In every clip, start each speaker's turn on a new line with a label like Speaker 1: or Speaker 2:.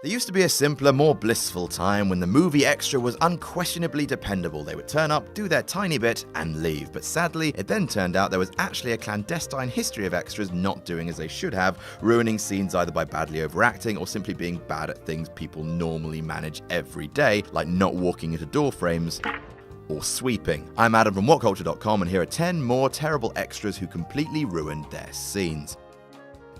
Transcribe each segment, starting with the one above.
Speaker 1: There used to be a simpler, more blissful time when the movie extra was unquestionably dependable. They would turn up, do their tiny bit, and leave. But sadly, it then turned out there was actually a clandestine history of extras not doing as they should have, ruining scenes either by badly overacting or simply being bad at things people normally manage every day, like not walking into door frames or sweeping. I'm Adam from WhatCulture.com, and here are 10 more terrible extras who completely ruined their scenes.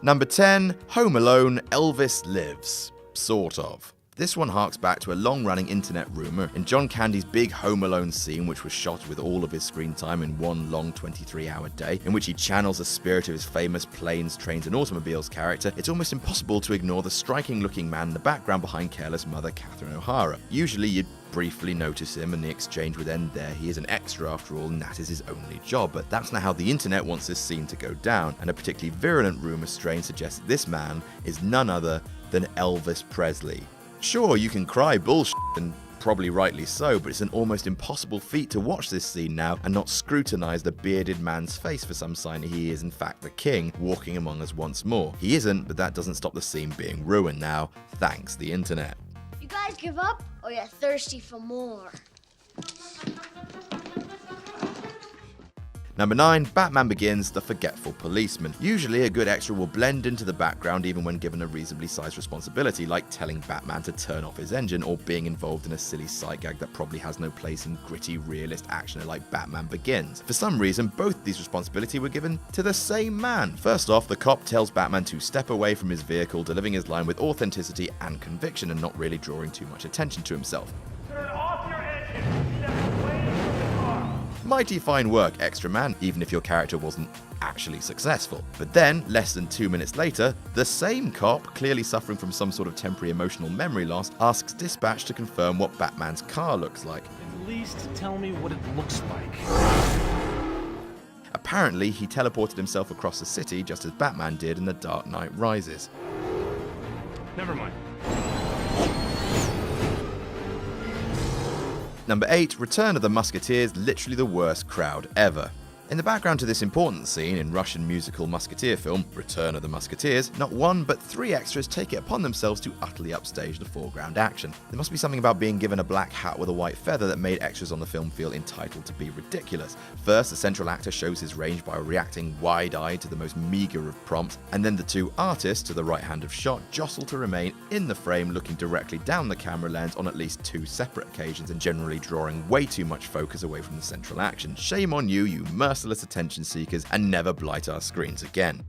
Speaker 1: Number 10, Home Alone, Elvis Lives. Sort of. This one harks back to a long-running internet rumour in John Candy's big Home Alone scene, which was shot with all of his screen time in one long 23-hour day, in which he channels the spirit of his famous planes, trains and automobiles character. It's almost impossible to ignore the striking-looking man in the background behind careless mother Catherine O'Hara. Usually you'd briefly notice him and the exchange would end there. He is an extra after all, and that is his only job. But that's not how the internet wants this scene to go down, and a particularly virulent rumour strain suggests that this man is none other than Elvis Presley. Sure, you can cry bullshit, and probably rightly so, but it's an almost impossible feat to watch this scene now and not scrutinise the bearded man's face for some sign he is in fact the king, walking among us once more. He isn't, but that doesn't stop the scene being ruined now, thanks the internet.
Speaker 2: You guys give up, or you're thirsty for more?
Speaker 1: Number 9, Batman Begins, The Forgetful Policeman. Usually a good extra will blend into the background even when given a reasonably sized responsibility, like telling Batman to turn off his engine or being involved in a silly sight gag that probably has no place in gritty realist action like Batman Begins. For some reason, both of these responsibilities were given to the same man. First off, the cop tells Batman to step away from his vehicle, delivering his line with authenticity and conviction and not really drawing too much attention to himself.
Speaker 3: Turn off your engine! Step away from the car!
Speaker 1: Mighty fine work, extra man, even if your character wasn't actually successful. But then, less than 2 minutes later, the same cop, clearly suffering from some sort of temporary emotional memory loss, asks dispatch to confirm what Batman's car looks like.
Speaker 4: At least tell me what it looks like.
Speaker 1: Apparently, he teleported himself across the city just as Batman did in The Dark Knight Rises.
Speaker 4: Never mind.
Speaker 1: Number 8, Return of the Musketeers, literally the worst crowd ever. In the background to this important scene in Russian musical Musketeer film, Return of the Musketeers, not one but 3 extras take it upon themselves to utterly upstage the foreground action. There must be something about being given a black hat with a white feather that made extras on the film feel entitled to be ridiculous. First, the central actor shows his range by reacting wide-eyed to the most meagre of prompts, and then the 2 artists to the right hand of shot jostle to remain in the frame looking directly down the camera lens on at least 2 separate occasions and generally drawing way too much focus away from the central action. Shame on you, you merciless attention seekers, and never blight our screens again.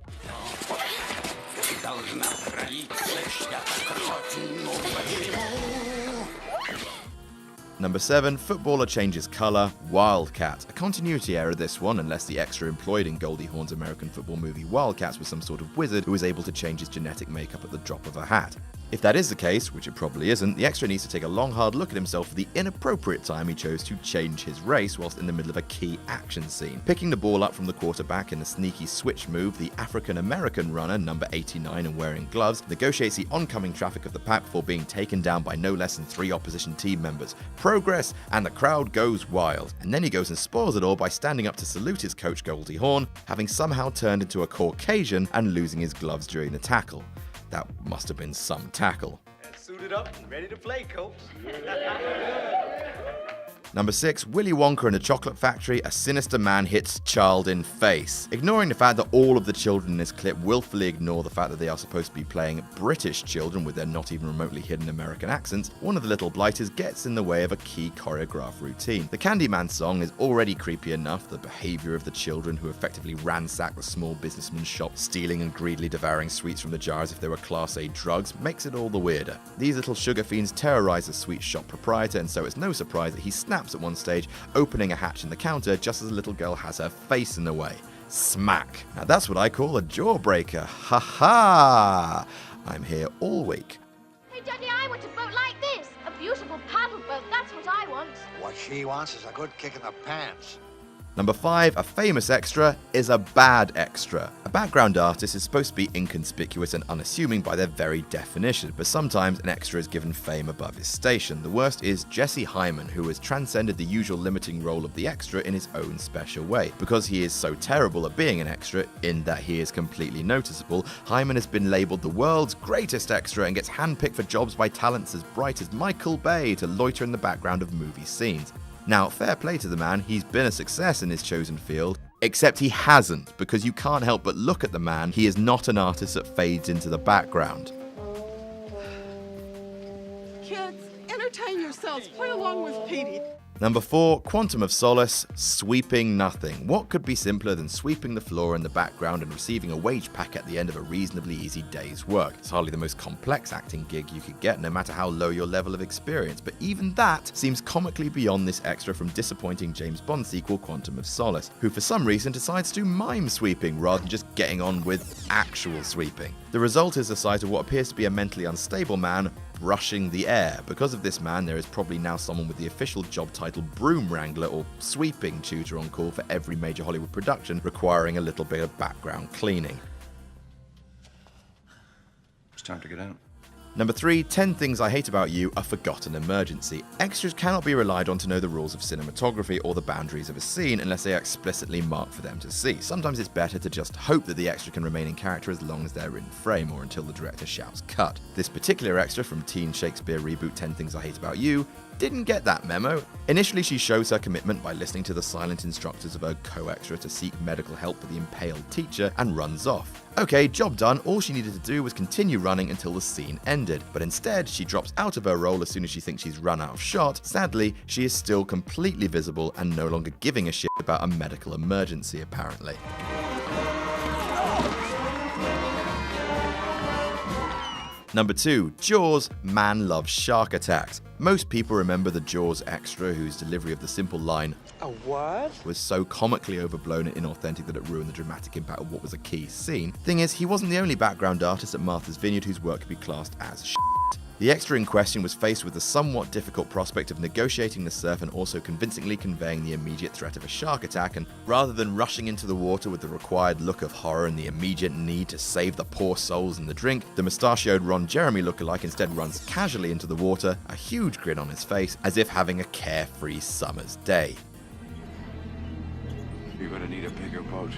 Speaker 1: Number 7, Footballer Changes Colour, Wildcat. A continuity error this one, unless the extra employed in Goldie Hawn's American football movie Wildcats was some sort of wizard who was able to change his genetic makeup at the drop of a hat. If that is the case, which it probably isn't, the extra needs to take a long hard look at himself for the inappropriate time he chose to change his race whilst in the middle of a key action scene. Picking the ball up from the quarterback in a sneaky switch move, the African-American runner, number 89 and wearing gloves, negotiates the oncoming traffic of the pack before being taken down by no less than 3 opposition team members. Progress, and the crowd goes wild. And then he goes and spoils it all by standing up to salute his coach Goldie Hawn, having somehow turned into a Caucasian and losing his gloves during the tackle. That must have been some tackle.
Speaker 5: Suited up and ready to play, coach.
Speaker 1: Number 6, Willy Wonka and the Chocolate Factory, a sinister man hits child in face. Ignoring the fact that all of the children in this clip willfully ignore the fact that they are supposed to be playing British children with their not even remotely hidden American accents, one of the little blighters gets in the way of a key choreographed routine. The Candyman song is already creepy enough. The behaviour of the children who effectively ransack the small businessman's shop, stealing and greedily devouring sweets from the jar as if they were Class A drugs, makes it all the weirder. These little sugar fiends terrorise the sweet shop proprietor, and so it's no surprise that he snaps at one stage, opening a hatch in the counter just as the little girl has her face in the way. Smack. Now that's what I call a jawbreaker. Ha ha! I'm here all week.
Speaker 2: Hey, Daddy, I want a boat like this. A beautiful paddle boat, that's what I want.
Speaker 6: What she wants is a good kick in the pants.
Speaker 1: Number 5, a famous extra is a bad extra. A background artist is supposed to be inconspicuous and unassuming by their very definition, but sometimes an extra is given fame above his station. The worst is Jesse Hyman, who has transcended the usual limiting role of the extra in his own special way. Because he is so terrible at being an extra, in that he is completely noticeable, Hyman has been labelled the world's greatest extra and gets handpicked for jobs by talents as bright as Michael Bay to loiter in the background of movie scenes. Now, fair play to the man, he's been a success in his chosen field, except he hasn't, because you can't help but look at the man, he is not an artist that fades into the background.
Speaker 6: Kids, entertain yourselves. Play along with Petey.
Speaker 1: Number 4, Quantum of Solace, sweeping nothing. What could be simpler than sweeping the floor in the background and receiving a wage pack at the end of a reasonably easy day's work? It's hardly the most complex acting gig you could get, no matter how low your level of experience, but even that seems comically beyond this extra from disappointing James Bond sequel Quantum of Solace, who for some reason decides to mime sweeping rather than just getting on with actual sweeping. The result is the sight of what appears to be a mentally unstable man brushing the air. Because of this man, there is probably now someone with the official job title broom wrangler or sweeping tutor on call for every major Hollywood production requiring a little bit of background cleaning.
Speaker 7: It's time to get out.
Speaker 1: Number 3, 10 Things I Hate About You, a forgotten emergency. Extras cannot be relied on to know the rules of cinematography or the boundaries of a scene unless they are explicitly marked for them to see. Sometimes it's better to just hope that the extra can remain in character as long as they're in frame or until the director shouts cut. This particular extra from teen Shakespeare reboot 10 Things I Hate About You didn't get that memo. Initially, she shows her commitment by listening to the silent instructors of her co-extra to seek medical help for the impaled teacher and runs off. Okay, job done, all she needed to do was continue running until the scene ended, but instead she drops out of her role as soon as she thinks she's run out of shot. Sadly, she is still completely visible and no longer giving a shit about a medical emergency apparently. Number 2, Jaws, man loves shark attacks. Most people remember the Jaws extra whose delivery of the simple line,
Speaker 5: A what?
Speaker 1: was so comically overblown and inauthentic that it ruined the dramatic impact of what was a key scene. Thing is, he wasn't the only background artist at Martha's Vineyard whose work could be classed as shit. The extra in question was faced with the somewhat difficult prospect of negotiating the surf and also convincingly conveying the immediate threat of a shark attack, and rather than rushing into the water with the required look of horror and the immediate need to save the poor souls in the drink, the mustachioed Ron Jeremy lookalike instead runs casually into the water, a huge grin on his face, as if having a carefree summer's day.
Speaker 7: You're gonna need a bigger boat.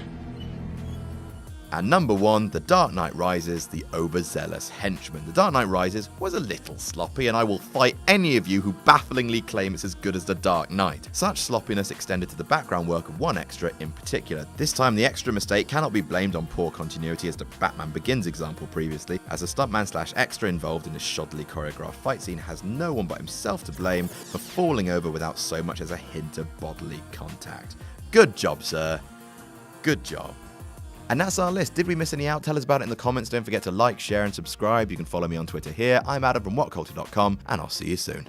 Speaker 1: And number 1, The Dark Knight Rises, the overzealous henchman. The Dark Knight Rises was a little sloppy, and I will fight any of you who bafflingly claim it's as good as The Dark Knight. Such sloppiness extended to the background work of one extra in particular. This time the extra mistake cannot be blamed on poor continuity as the Batman Begins example previously, as the stuntman/extra involved in a shoddily choreographed fight scene has no one but himself to blame for falling over without so much as a hint of bodily contact. Good job, sir. Good job. And that's our list. Did we miss any out? Tell us about it in the comments. Don't forget to like, share, and subscribe. You can follow me on Twitter here. I'm Adam from WhatCulture.com, and I'll see you soon.